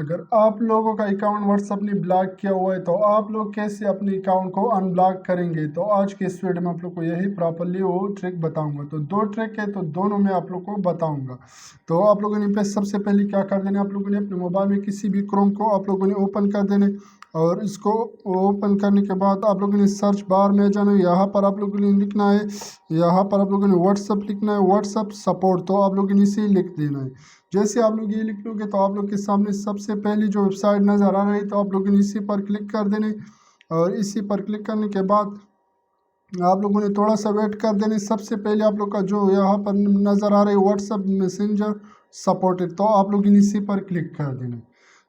अगर आप लोगों का अकाउंट व्हाट्सएप ने ब्लॉक किया हुआ है तो आप लोग कैसे अपने अकाउंट को अनब्लॉक करेंगे। तो आज के इस वीडियो में आप लोग को यही प्रॉपरली वो ट्रिक बताऊंगा। तो दो ट्रिक है, तो दोनों में आप लोग को बताऊंगा। तो आप लोगों ने पे सबसे पहले क्या कर देना, आप लोगों ने अपने मोबाइल में किसी भी क्रोम को आप लोगों ने ओपन कर देने और इसको ओपन करने के बाद आप लोगों ने सर्च बार में जाना। यहाँ पर आप लोगों ने लिखना है, यहाँ पर आप लोगों ने व्हाट्सअप लिखना है, व्हाट्सअप सपोर्ट। तो आप लोगों ने इसे लिख देना है। जैसे आप लोग ये लिख लोगे तो आप लोग के सामने सबसे पहली जो वेबसाइट नज़र आ रही है, तो आप लोगों ने इसी पर क्लिक कर देने और इसी पर क्लिक करने के बाद आप लोगों ने थोड़ा सा वेट कर देने। सबसे पहले आप लोग का जो यहाँ पर नज़र आ रहा है व्हाट्सअप मैसेंजर सपोर्टेड, तो आप लोग इसी पर क्लिक कर देना।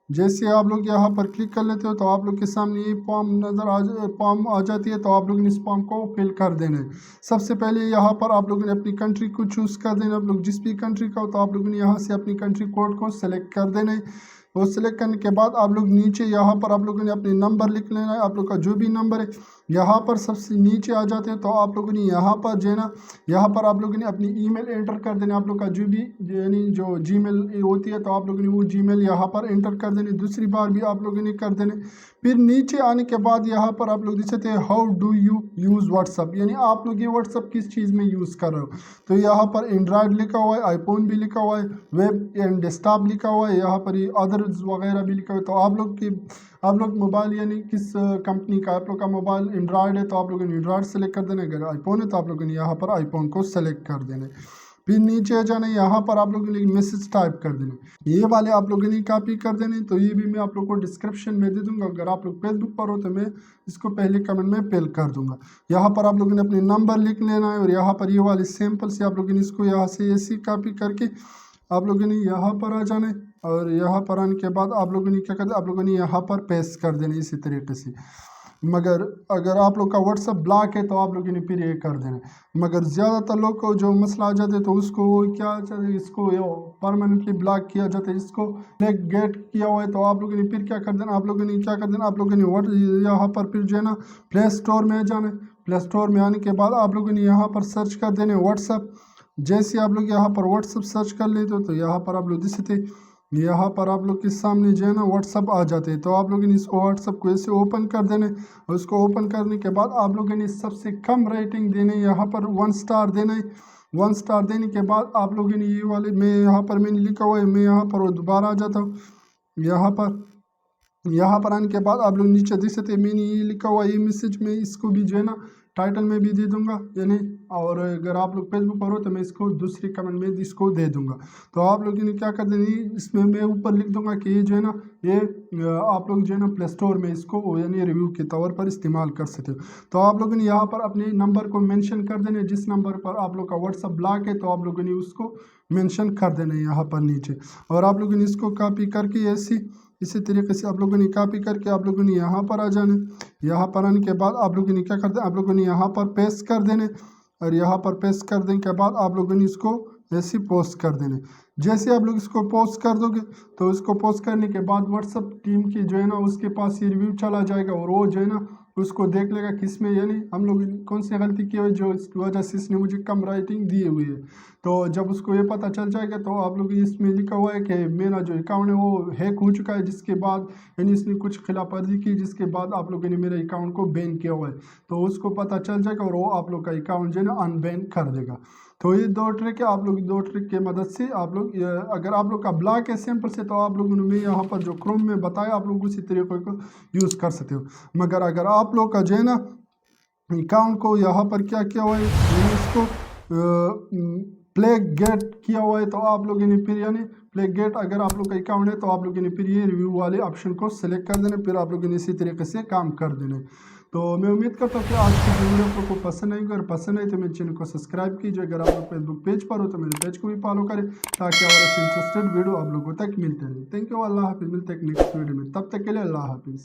जैसे आप लोग यहाँ पर क्लिक कर लेते हो तो आप लोग के सामने ये फॉर्म आ जाती है। तो आप लोग इस फॉर्म को फिल कर देना है। सबसे पहले यहाँ पर आप लोगों ने अपनी कंट्री को चूज़ कर देना। आप लोग जिस भी कंट्री का हो तो आप लोगों ने यहाँ से अपनी कंट्री कोड को सेलेक्ट कर देना है। वो सिलेक्ट करने के बाद आप लोग नीचे यहाँ पर आप लोगों ने अपने नंबर लिख लेना है। आप लोग का जो भी नंबर है यहाँ पर सबसे नीचे आ जाते हैं। तो आप लोगों ने यहाँ पर जो है ना, यहाँ पर आप लोगों ने अपनी ईमेल एंटर कर देना। आप लोग का जो भी यानी जो जीमेल होती है तो आप लोगों ने वो जीमेल यहाँ पर एंटर कर देनी। दूसरी बार भी आप लोगों ने कर देने। फिर नीचे आने के बाद यहाँ पर आप लोग देख सकते हैं how do you use WhatsApp, यानी आप लोग ये व्हाट्सअप किस चीज़ में यूज़ कर रहे हो। तो यहाँ पर एंड्रॉयड लिखा हुआ है, आईफोन भी लिखा हुआ है, वेब एंड डेस्कटॉप लिखा हुआ है, यहाँ पर ये अदर्स वगैरह भी लिखा हुआ है। तो आप लोग मोबाइल यानी किस कंपनी का आप लोग का मोबाइल एंड्रॉयड है तो आप लोगों ने एंड्रॉयड सेलेक्ट कर देना। अगर आईफोन है तो आप लोगों ने यहाँ पर आईफोन को सेलेक्ट कर देना। फिर नीचे आ जाना, यहाँ पर आप लोगों ने मैसेज टाइप कर देने। ये वाले आप लोगों ने कॉपी कर देने। तो ये भी मैं आप लोग को डिस्क्रिप्शन में दे दूंगा। अगर आप लोग फेसबुक पर हो तो मैं इसको पहले कमेंट में पिन कर दूंगा। यहाँ पर आप लोगों ने अपने नंबर लिख लेना है और यहाँ पर ये वाले सैंपल से आप लोगों ने इसको यहाँ से ऐसी कॉपी करके आप लोगों ने यहाँ पर आ जाना है। और यहाँ पर आने के बाद आप लोगों ने क्या करना, आप लोगों ने यहाँ पर पेस्ट कर देना इसी तरीके से। मगर अगर आप लोग का व्हाट्सअप ब्लॉक है तो आप लोगों ने फिर ये कर देना। मगर ज़्यादातर लोग को जो मसला आ जाता है तो उसको क्या चाहते हैं, इसको परमानेंटली ब्लॉक किया जाता है, इसको ब्लैक गेट किया हुआ है। तो आप लोगों ने फिर क्या कर देना, आप लोगों ने क्या कर देना, आप लोगों ने यहाँ पर फिर जो है ना प्ले स्टोर में जाना है। प्ले स्टोर में आने के बाद आप लोगों ने यहाँ पर सर्च कर देने व्हाट्सअप। जैसे आप लोग यहाँ पर व्हाट्सअप सर्च कर लेते हो तो यहाँ पर आप लोग दिखते, यहाँ पर आप लोग के सामने जो है ना व्हाट्सअप आ जाते हैं। तो आप लोगों ने इसको व्हाट्सअप को ऐसे ओपन कर देने और उसको ओपन करने के बाद आप लोगों ने सबसे कम रेटिंग देने, यहाँ पर 1 स्टार देना है। 1 स्टार देने के बाद आप लोगों ने ये वाले मैं यहाँ पर मैंने लिखा हुआ है, मैं यहाँ पर दोबारा आ जाता हूँ। यहाँ पर आने के बाद आप लोग नीचे देख सकते हैं मैंने ये लिखा हुआ ये मैसेज में इसको भी जो है ना टाइटल में भी दे दूंगा यानी। और अगर आप लोग फेसबुक पर हो तो मैं इसको दूसरी कमेंट में इसको दे दूंगा। तो आप लोगों ने क्या कर देनी, इसमें मैं ऊपर लिख दूंगा कि ये जो है ना ये आप लोग जो है ना प्ले स्टोर में इसको यानी रिव्यू के तौर पर इस्तेमाल कर सकते हो। तो आप लोगों ने यहाँ पर अपने नंबर को मेंशन कर देना, जिस नंबर पर आप लोग का व्हाट्सअप ब्लॉक है तो आप लोगों ने उसको मेंशन कर देना है यहाँ पर नीचे। और आप लोगों ने इसको कॉपी करके इसी तरीके से आप लोगों ने कॉपी करके आप लोगों ने यहाँ पर आ जाना। यहाँ पर आने के बाद आप लोगों ने क्या कर देना, आप लोगों ने यहाँ पर पेस्ट कर देने और यहाँ पर पेस्ट कर देने के बाद आप लोगों ने इसको ऐसे पोस्ट कर देने। जैसे आप लोग इसको पोस्ट कर दोगे तो इसको पोस्ट करने के बाद व्हाट्सअप टीम की जो है ना उसके पास ये रिव्यू चला जाएगा और वो जो है ना उसको देख लेगा किस में यानी हम लोग कौन सी गलती की है जो इसकी वजह से इसने मुझे कम राइटिंग दी हुई है। तो जब उसको ये पता चल जाएगा तो आप लोग इसमें लिखा हुआ है कि मेरा जो अकाउंट है वो हैक हो चुका है, जिसके बाद यानी इसने कुछ खिलाफवर्जी की जिसके बाद आप लोगों ने मेरे अकाउंट को बैन किया हुआ है। तो उसको पता चल जाएगा और वो आप लोग का अकाउंट जो है ना अनबैन कर देगा। तो ये दो ट्रिक है, आप लोग दो ट्रिक के मदद से आप लोग अगर आप लोग का ब्लॉक है सिंपल से तो आप लोगों ने मैं यहाँ पर जो क्रोम में बताया आप लोग उसी तरीके को यूज़ कर सकते हो। मगर अगर आप लोग का जो है ना अकाउंट को यहाँ पर क्या किया हुआ है यानी इसको प्ले गेट किया हुआ है तो आप लोगों ने फिर यानी प्ले गेट अगर आप लोग का अकाउंट है तो आप लोगों ने फिर ये रिव्यू वाले ऑप्शन को सिलेक्ट कर देना, फिर आप लोगों ने इसी तरीके से काम कर देना। तो मैं उम्मीद करता हूँ कि आज की वीडियो आप लोग को पसंद आएगी। अगर पसंद आए तो मेरे चैनल को सब्सक्राइब कीजिए। अगर आप लोग फेसबुक पेज पर हो तो मेरे पेज को भी फॉलो करें ताकि और ऐसे इंटरेस्टेड वीडियो आप लोगों तक मिलते रहे। थैंक यू, अल्लाह हाफिज़। मिलते हैं नेक्स्ट वीडियो में, तब तक के लिए अल्लाह हाफिज़।